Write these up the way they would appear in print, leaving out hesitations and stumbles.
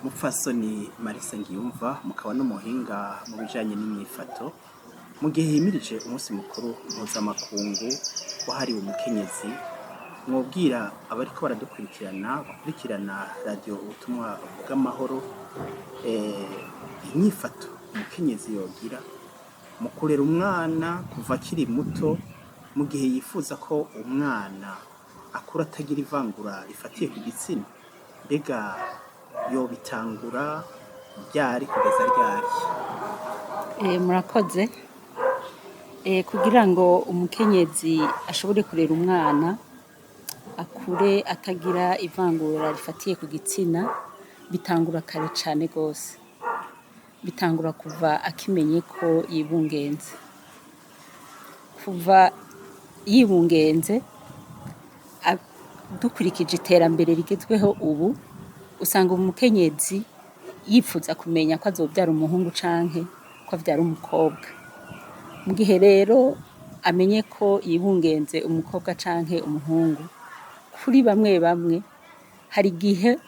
Mupfasoni Marisa Ngiyumva mukaba n'umuhinga mu bijanye n'imyifato mu gihe himirije umunsi mukuru mpuzamakungu wahariwe umukenyezi mwobwira abariko baradukurikirana bakurikirana radio ubutumwa bw'amahoro imyifato umukenyezi yogira mu kurera umwana kuva akiri muto mu gihe yifuza ko umwana akura atagira ivangura rifatiye ku gitsina mbega yobitangura ryari kugeza ryari? Murakoze. Kugira ngo umukenyezi ashobore kurera umwana akure atagira ivangura rifatiye ku gitsina bitangura kare cane gose. Bitangura kuva akimenye ko yibungenze. Kuva yibungenze dukurikije iterambere rigezweho ubu usanga umukenyezi yifuza kumenya ko azobyara umuhungu canke ko avyara umukobwa. Mu gihe rero amenye ko yibungenze umukobwa canke umuhungu, kuri bamwe bamwe hari igihe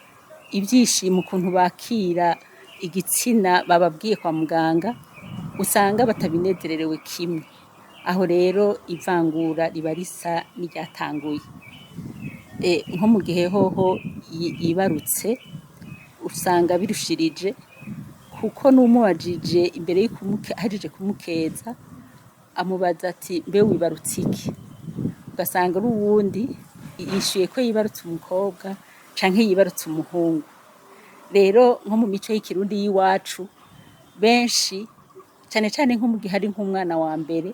ivyishimo ukuntu bakira igitsina bababwiye kwa muganga usanga batabinezererewe kimwe. Aho rero ivangura riba risa n'iryatanguye. Nko mu gihe hoho yibarutse usanga birushirije kuko n'umubajije imbere ahejeje kumukeza amubaza ati mbe wibarutse iki? Ugasanga ari uwundi yishuye ko yibarutse umukobwa canke yibarutse umuhungu. Rero nko mu mico y'ikirundi y'iwacu benshi cane cane nko mu gihe ari nk'umwana wa mbere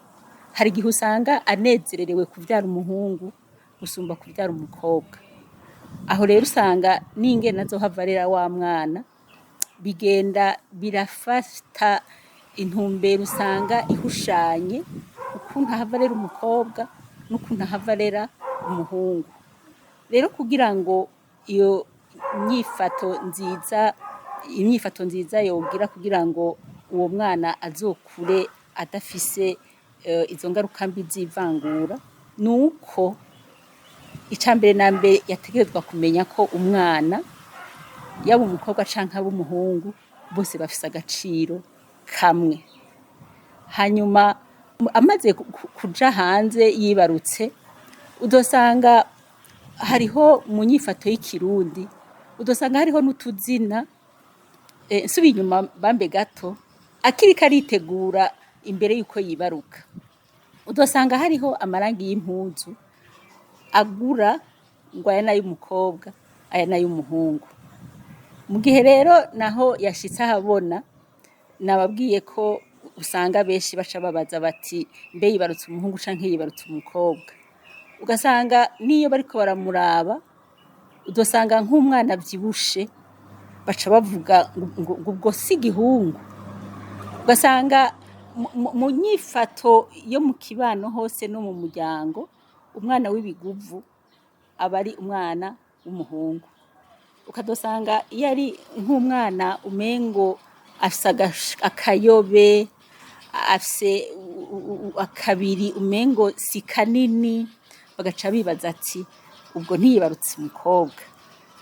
hari igihe usanga anezererewe kuvyara umuhungu gusumba kuvyara umukobwa. Aho rero usanga n'ingene azohava arera wa mwana bigenda birafata intumbero usanga ihushanye ukuntu ahava arera umukobwa n'ukuntu ahava arera umuhungu. Rero kugira ngo iyo imyifato nziza yogira kugira ngo uwo mwana azokure adafise izo ngaruka mbi z'ivangura nuko icambere na mbere yategerezwa kumenya ko umwana yaba umukobwa canke aba umuhungu bose bafise agaciro kamwe. Hanyuma amaze kuja hanze yibarutse udosanga hariho mu nyifato y'ikirundi udosanga hariho n'utuzina nsubiye inyuma bambe gato akiriko aritegura imbere yuko yibaruka udosanga hariho amarangi y'impuzu agura ngo aya n'ay'umukobwa aya n'ay'umuhungu. Mu gihe rero naho yashitse ahabona nababwiye ko usanga benshi baca babaza bati mbe yibarutse umuhungu canke yibarutse umukobwa, ugasanga niyo bariko baramuraba udosanga nk'umwana avyibushe baca bavuga ngo ubwo si igihungu. Ugasanga mu nyifato yo mu kibano hose no mu muryango umwana w'ibiguvu aba ari umwana w'umuhungu. Ukadosanga iyo ari nk'umwana umengo afise akayobe afise akabiri umengo si kanini bagaca bibaza ati ubwo ntiyibarutse umukobwa.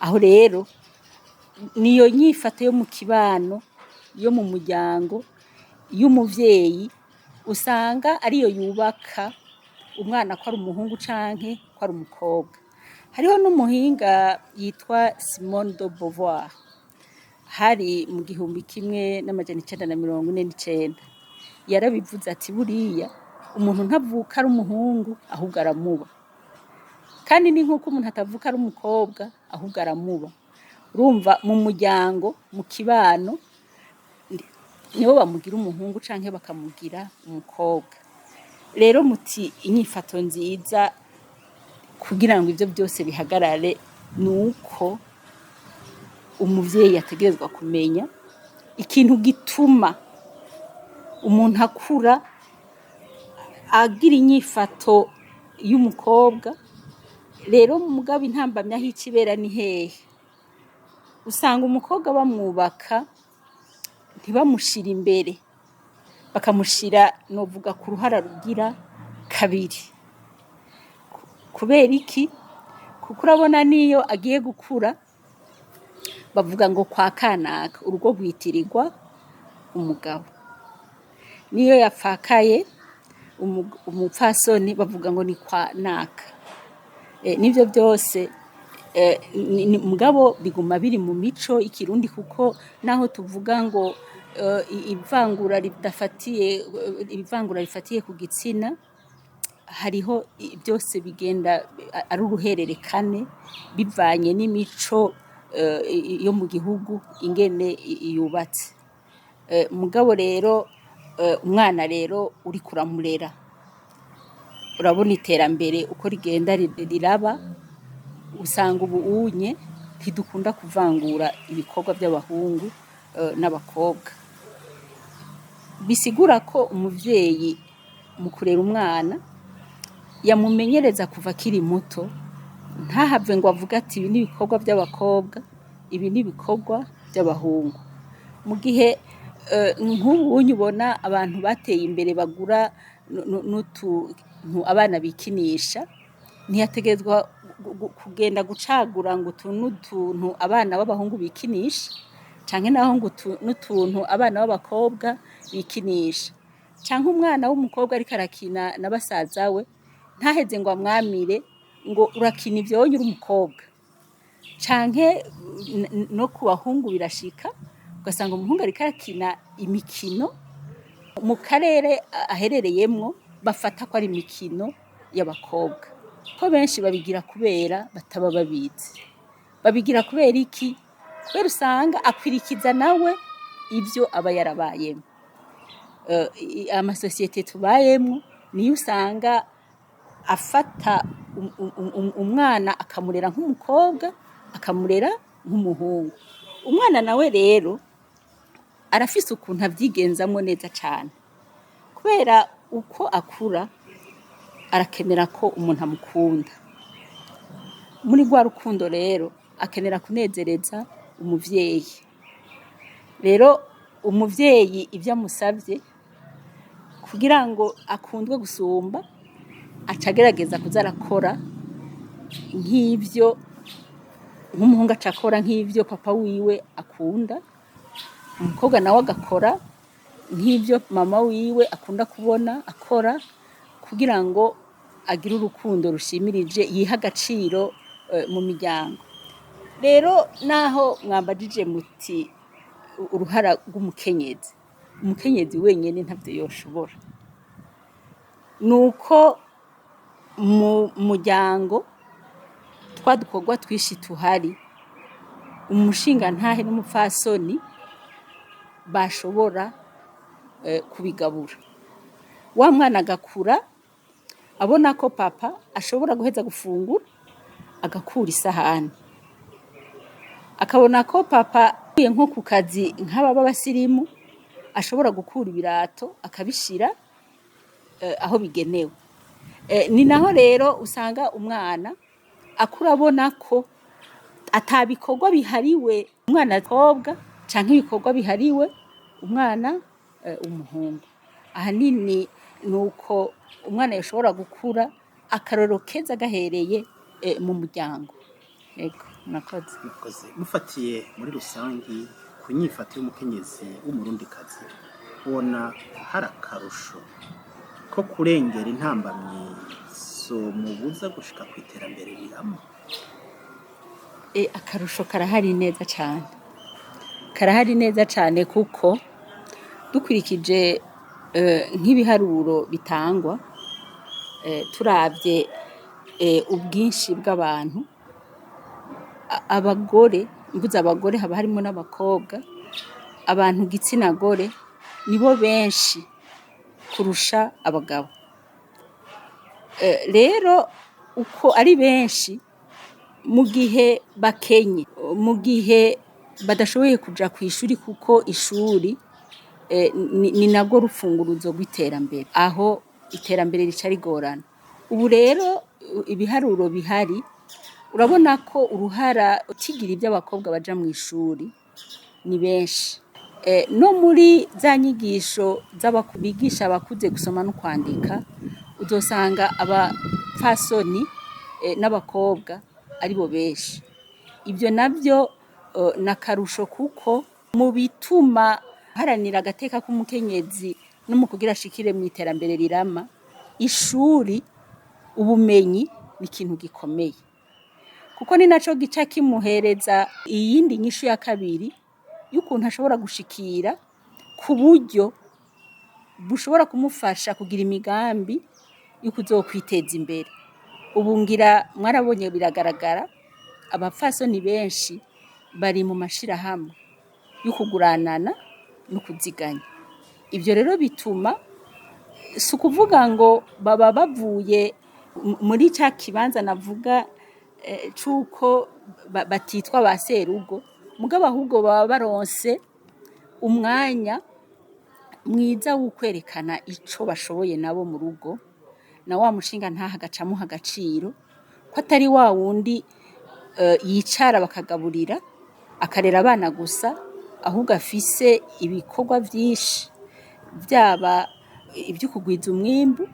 Aho rero niyo nyifato yo mu kibano yo mu muryango y'umuvyeyi usanga ariyo yubaka umwana ko ari umuhungu canke ko ari umukobwa. Hariho n'umuhinga yitwa Simone de Beauvoir hari mu 1949 yarabivuze ati buriya umuntu ntavuka ari umuhungu ahubwo aramuba, kandi ni nk'uko umuntu atavuka ari umukobwa ahubwo aramuba. Urumva mu muryango mu kibano nibo bamugira umuhungu canke bakamugira umukobwa. Rero muti inyifato nziza kugira ngo ivyo byose bihagarare nuko umuvyeyi yategerezwa kumenya ikintu gituma umuntu akura agira inyifato y'umukobwa. Rero mugabo intambamyi aho ikibera ni hehe? Usanga umukobwa bamwubaka ntibamushira imbere bakamushira novuga ku ruhara rugira kabiri. Kubera iki? Kuko urabona niyo agiye gukura bavuga ngo kwa kanaka urugo rwitirirwa umugabo, niyo yapfakaye umupfasoni bavuga ngo ni kwa naka. Nivyo byose mugabo biguma biri mu mico ikirundi, kuko naho tuvuga ngo ivangura rifatiye ku gitsina, hariho byose bigenda ari uruhererekane bivanye n'imico yo mu gihugu ingene yubatse. Mugabo rero umwana rero uri kuramurera, urabona iterambere uko rigenda riraba, usanga ubu unye ntidukunda kuvangura ibikorwa by'abahungu n'abakobwa. Bisigura ko umuvyeyi mu kurera umwana yamumenyereza kuva akiri muto, ntahave ngo avuga ati ibi ni ibikorwa by'abakobwa, ibi ni ibikorwa by'abahungu. Mu gihe nk'ubu ubona abantu bateye imbere bagura n'utuntu abana bikinisha, ntiyategerezwa kugenda gucagura ngo utu n'utuntu abana b'abahungu bikinisha canke naho ngo n'utuntu abana b'abakobwa bikinisha, canke umwana w'umukobwa ariko arakina na basaza we ntaheze ngo amwamire ngo urakina ivyonye uri umukobwa. Canke no ku bahungu birashika ugasanga umuhungu ariko arakina imikino mu karere aherereyemwo bafata ko ari imikino y'abakobwa. Ko benshi babigira kubera bataba babizi. Babigira kubera iki? Kubera usanga akwirikiza nawe ivyo aba yarabayemo. Amasosiyete tubayemo niyo usanga afata umwana akamurera nk'umukobwa, akamurera nk'umuhungu. Umwana nawe rero arafise ukuntu avyigenzamwo neza cane, kubera uko akura arakenera ko umuntu amukunda. Muri rwa rukundo rero akenera kunezereza umuvyeyi. Rero umuvyeyi ivyo amusavye kugira ngo akundwe gusumba, aca agerageza kuza arakora nk'ivyo nk'umuhungu aca akora nk'ivyo papa wiwe akunda, umukobwa nawe agakora nk'ivyo mama wiwe akunda kubona akora, kugira ngo agire urukundo rushimirije, yiha agaciro mu miryango. Rero naho mwambajije muti uruhara rw'umukenyezi, umukenyezi wenyene ntavyo yoshobora. Nuko mu muryango twa dukorwa twishi tuhari, umushingantahe n'umupfasoni bashobora kubigabura. Wa mwana agakura abona ko papa ashobora guheza gufungura agakura isahani, akabona ko papa nko ku kazi nk'ababa basirimu ashobora gukura ibirato akabishira aho bigenewe. Ni naho rero usanga umwana akura abona ko atabikorwa bihariwe umwana w'umukobwa canke ibikorwa bihariwe umwana umuhungu. Ahanini nuko umwana yashobora gukura akarorero keza gahereye mu muryango. Yego, nakoze. Mufatiye muri rusangi ku nyifato y'umukenyezi w'umurundikazi, ubona hari akarusho ko kurengera intambamyi zomubuza gushika ku iterambere rirama? Akarusho karahari neza cane, karahari neza cane, kuko dukurikije nk'ibiharuro bitangwa, turavye ubwinshi bw'abantu, abagore, mvuze abagore haba harimo n'abakobwa, abantu gitsina gore nibo benshi kurusha abagabo. Rero uko ari benshi, mu gihe bakenye, mu gihe badashoboye kuja kw'ishuri, kuko ishuri ni narwo rufunguruzo rw'iterambere, aho iterambere rica rigorana. Ubu rero ibiharuro bihari, urabona ko uruhara kigira iby'abakobwa baja mu ishuri ni benshi. No muri za nyigisho bigisha abakuze gusoma no kwandika, uzosanga abapfasoni n'abakobwa aribo benshi. Ibyo navyo nakarusho kuko mu bituma haranira agateka k'umukenyezi no mu kugira ashikire mu iterambere rirama, ishuri ubumenyi ni ikintu gikomeye kuko ni naco gica kimuhereza iyindi nyishu ya kabiri y'ukuntu ashobora gushikira ku buryo bushobora kumufasha kugira imigambi yo kuzokwiteza imbere. Ubu ngira mwarabonye biragaragara abapfasoni benshi bari mu mashirahamwe yo kuguranana no kuziganya. Ibyo rero bituma si ukuvuga ngo baba bavuye muri cya kibanza navuga c'uko batitwa ba serugo, mugabo ahubwo baba baronse umwanya mwiza wo kwerekana ico bashoboye nabo mu rugo, na wa mushinga ntahagacamuha agaciro ko atari wa wundi yicara bakagaburira akarera abana gusa, ahubwo afise ibikorwa vyinshi, byaba ibyo kugwiza umwimbu,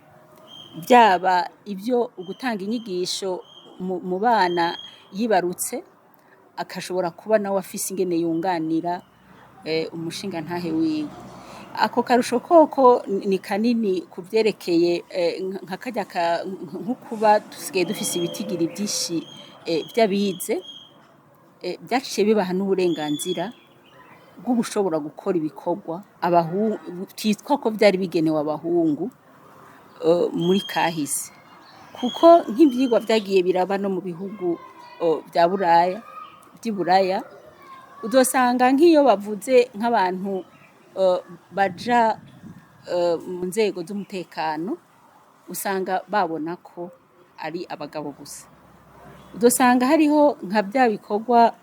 byaba ibyo gutanga inyigisho mu bana yibarutse, akashobora kuba nawe afise ingene yunganira umushinga ntahe wiwe. Ako karusho koko ni kanini kuvyerekeye nka karya nko kuba dusigaye dufise ibitigiri vyinshi vy'abize, vyaciye bibaha n'uburenganzira bwo gushobora gukora ibikorwa vyitwa ko vyari bigenewe abahungu muri kahise, kuko nk'ivyigwa vyagiye biraba no mu bihugu vy'i Buraya, uzosanga nk'iyo bavuze nk'abantu baja mu nzego z'umutekano, usanga babona ko ari abagabo gusa. Udosanga hariho nka bya bikorwa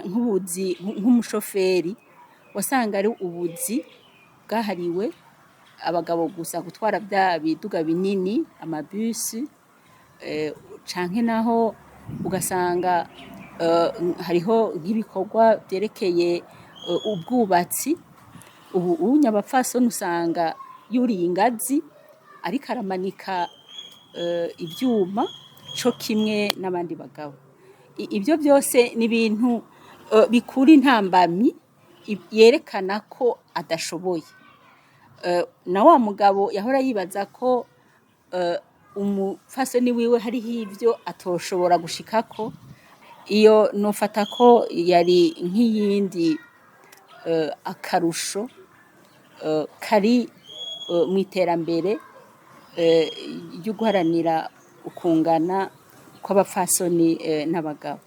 nk'ubuzi nk'umushoferi, wasanga ari ubuzi bwahariwe abagabo gusa, gutwara bya biduga binini amabisi, canke naho ugasanga hariho nk'ibikorwa byerekeye ubwubatsi. Ubu abapfasoni usanga yuriye ingazi ariko aramanika ibyuma co kimwe n'abandi bagabo. Ibyo byose ni ibintu bikura intambamyi yerekana ko adashoboye. Na wa mugabo yahora yibaza ko umupfasoni wiwe hariho ibyo atoshobora gushikako, iyo nofata ko yari nk'iyindi akarusho kari mu iterambere ryo guharanira ukungana kw'abapfasoni n'abagabo.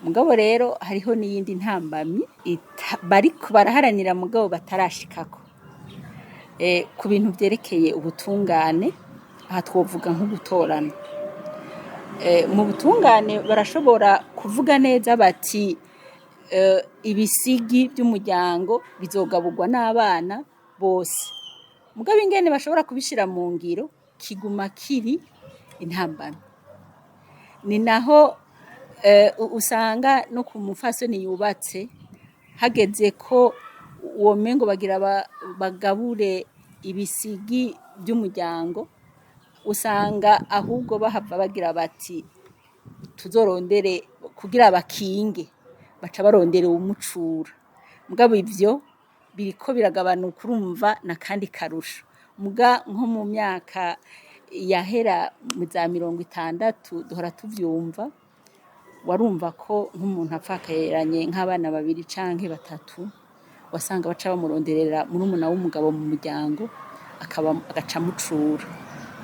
Mugabo rero hariho n'iyindi ntambamyi bariko baraharanira mugabo batarashikako, ku bintu vyerekeye ubutungane. Aha twovuga nko gutorana. Mu butungane barashobora kuvuga neza bati ibisigi by'umuryango bizogaburwa n'abana bose, mugabo ingene bashobora kubishira mu ngiro kiguma kiri intambamyi. Ni naho usanga no ku mufasoni yubatse hageze ko womengo bagira bagabure ibisigi by'umuryango, usanga ahubwo bahava bagira bati tuzorondere kugira bakinge, baca barondera umucura. Mugabo ivyo biriko biragabanuka, urumva na kandi karusho. Muga nko mu myaka yahera mu za 60 duhora tuvyumva, warumva ko nk'umuntu apfakayeranye nk'abana 2 canke 3, wasanga baca bamuronderera murumuna w'umugabo mu muryango agaca mucura.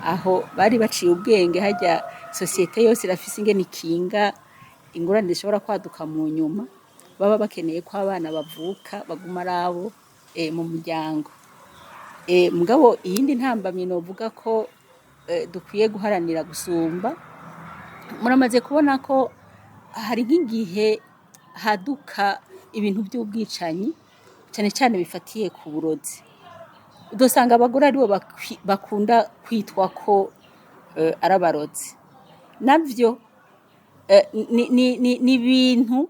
Aho bari baciye ubwenge, hajya sosiyete yose irafise ingene ikinga ingurane zishobora kwaduka mu nyuma, baba bakeneye ko abana bavuka baguma arabo mu muryango. Mugabo iyindi ntambamye novuga ko dukwiye guharanira gusumba, muramaze kubona ko hari nk'igihe haduka ibintu by'ubwicanyi cyane cyane bifatiye ku burozi. Udosanga abagore aribo bakunda kwitwa ko ari abarozi. Navyo ni ibintu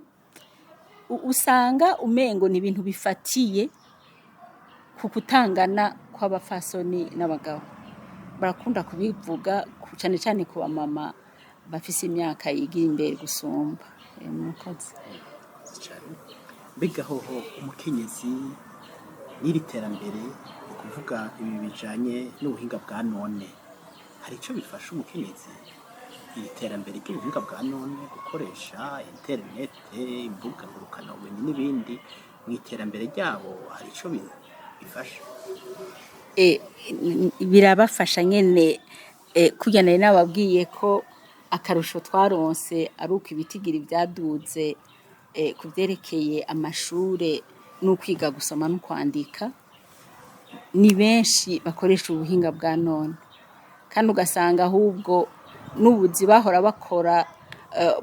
usanga umengo ni ibintu bifatiye ku kutangana kw'abafasoni n'abagabo. Barakunda kubivuga cyane cyane ku bamama bafise imyaka yigira imbere gusumba. Mukozi. cyane. Mbega hoho umukenyezi n'iri terambere ni ukuvuga ibi bijanye n'ubuhinga bwa none, hari ico bifasha umukenyezi iri terambere ry'ubuhinga bwa none gukoresha interinete, imbuga ngurukanabumenyi n'ibindi mu iterambere ryabo, hari ico bifasha? Birabafasha nyene, kurya nari nababwiye ko akarusho twaronse ari uko ibitigiri vyaduze ku vyerekeye amashure n'ukwiga gusoma no kwandika, ni benshi bakoresha ubuhinga bwa none, kandi ugasanga ahubwo n'ubuzi bahora bakora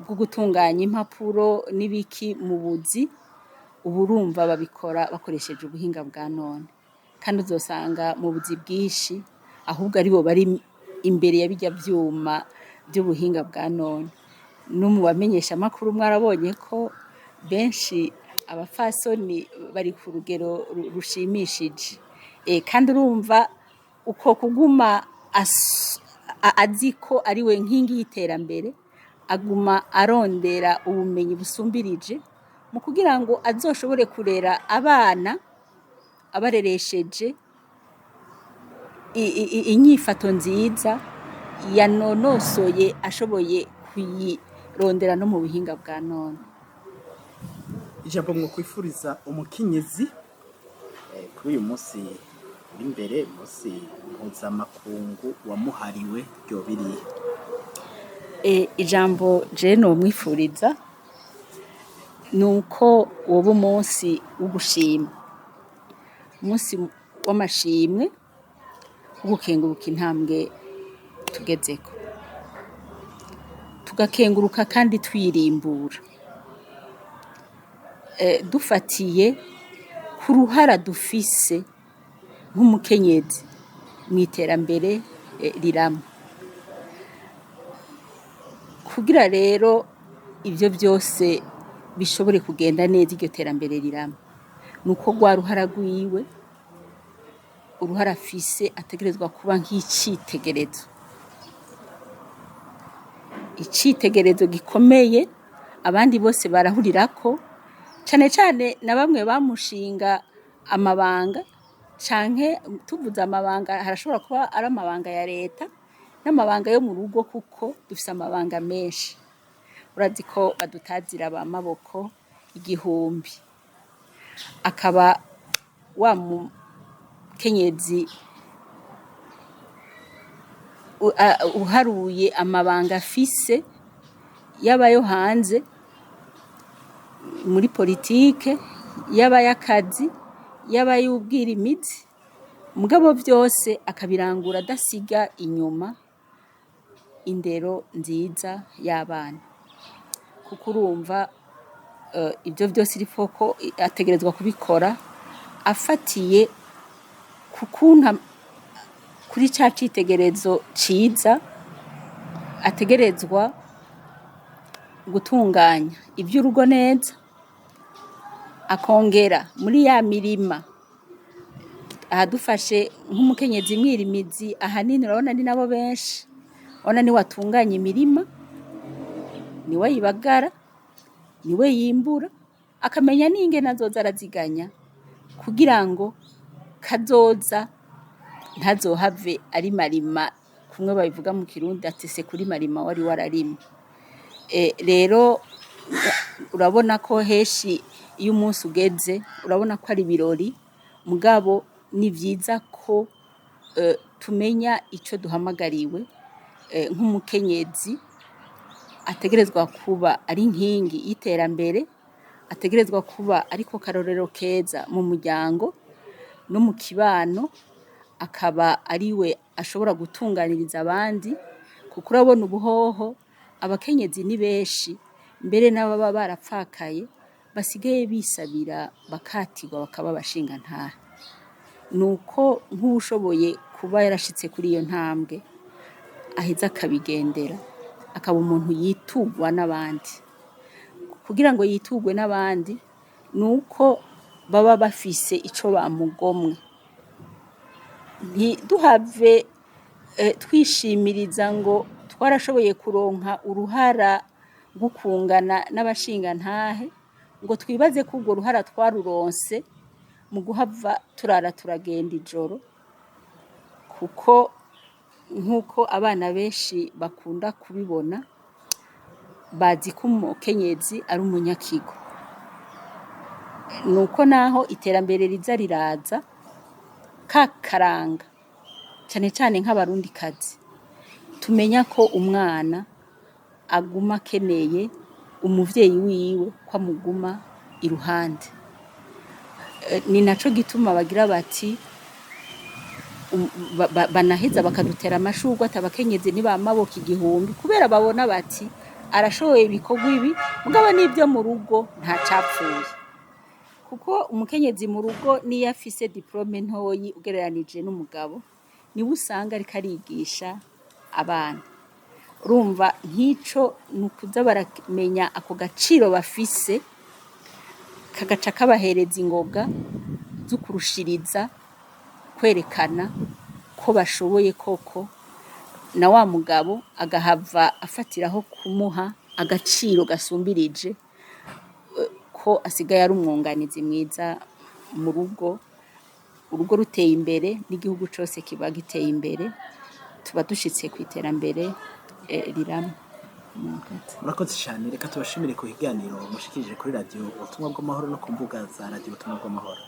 bwo gutunganya impapuro n'ibiki mu buzi, ubu urumva babikora bakoresheje ubuhinga bwa none, kandi uzosanga mu buzi bwinshi ahubwo aribo bari imbere ya birya vyuma vy'ubuhinga bwa none. No mu bamenyeshamakuru mwarabonye ko benshi abafasoni bari ku rugero rushimishije, kandi urumva uko kuguma azi ko ari we nkingi y'iterambere, aguma arondera ubumenyi busumbirije mu kugira ngo azoshobore kurera abana abareresheje inyifato nziza yanonosoye, ashoboye kuyirondera no mu buhinga bwa none. Ijambo mwokwifuriza umukenyezi kuri uyu munsi uri imbere, umunsi mpuzamakungu wamuhariwe, ryoba irihe? Ijambo je nomwifuriza ni uko woba umunsi wo gushima, umunsi w'amashimwe wo gukenguruka intambwe tugezeko, tugakenguruka kandi twirimbura, dufatiye ku ruhara dufise nk'umukenyezi mu iterambere rirama. Kugira rero ivyo vyose bishobore kugenda neza, iryo terambere rirama, nuko rwa ruhara rwiwe, uruhara afise ategerezwa kuba nk'icitegerezo, icitegerezo gikomeye abandi bose barahurirako, cane cane na bamwe bamushinga amabanga, canke tuvuze amabanga harashobora kuba ari amabanga ya leta n'amabanga yo mu rugo, kuko dufise amabanga menshi. Urazi ko badutazira ba maboko igihumbi, akaba wa mukenyezi uharuye amabanga afise, yaba yo hanze muri politike, yaba y'akazi, yaba y'ubwira imizi, mugabo vyose akabirangura adasiga inyuma indero nziza y'abana, kuko urumva ibyo vyose iriko ko ategerezwa kubikora afatiye kukuntu kuri ca citegerezo ciza, ategerezwa gutunganya ivy'urugo neza, akongera muri ya mirima, ahadufashe nk'umukenyezi mwirimizi, ahanini urabona ni nabo benshi, urabona ni watunganya imirima, niwe yibagara, niwe yimbura, akamenya n'ingene azoza araziganya kugira ngo kazoza ntazohave ari marima, kumwe babivuga mu Kirundi ati se kuri marima wari wararimye. Rero urabona ko heshi iyo umunsi ugeze urabona ko ari ibirori, mugabo ni vyiza ko tumenya ico duhamagariwe nk'umukenyezi, ategerezwa kuba ari inkingi y'iterambere, ategerezwa kuba ariko karorero keza mu muryango no mu kibano, akaba ariwe ashobora gutunganiriza abandi, kuko urabona ubuhoho abakenyezi ni benshi, mbere n'ababa barapfakaye basigaye bisabira bakatirwa bakaba abashingantahe. Nuko nk'uwushoboye kuba yarashitse kuri iyo ntambwe aheza akabigendera, akaba umuntu yitugwa n'abandi. Kugira ngo yitugwe n'abandi nuko baba bafise ico bamugomwe, ntiduhave twishimiriza ngo twarashoboye kuronka uruhara rwo kungana n'abashingantahe, ngo twibaze ko urwo ruhara twaruronse mu guhava turara turagenda ijoro, kuko nk'uko abana benshi bakunda kubibona bazi ko umukenyezi ari umunyakigo. Nuko naho iterambere riza riraza ka karanga cyane cyane nk'abarundikazi tumenya ko umwana aguma akeneye umuvyeyi wiwe ko amuguma iruhande. Ni naco gituma bagira bati banaheza bakadutera amashurwe ati abakenyezi ntibamaboko igihumbi, kubera babona bati arashoboye ibikorwa ibi mugabo n'ibyo mu rugo nta capfuye. Kuko umukenyezi mu rugo niyo afise diplome ntoyi ugereranije n'umugabo niwe usanga ariko arigisha abana. Urumva nk'ico nukuza baramenya ako gaciro bafise kagaca kabahereza ingoga zo kurushiriza kwerekana ko bashoboye koko, na wa mugabo agahava afatiraho kumuha agaciro gasumbirije ko asigaye ari umwunganizi mwiza mu rugo. Urugo ruteye imbere n'igihugu cose kiba giteye imbere, tuba dushitse ku iterambere rirama. Murakoze cyane, reka tubashimire ku kiganiro mushikirije kuri radio Ubutumwa bw'Amahoro no ku mbuga za radio Ubutumwa bw'Amahoro.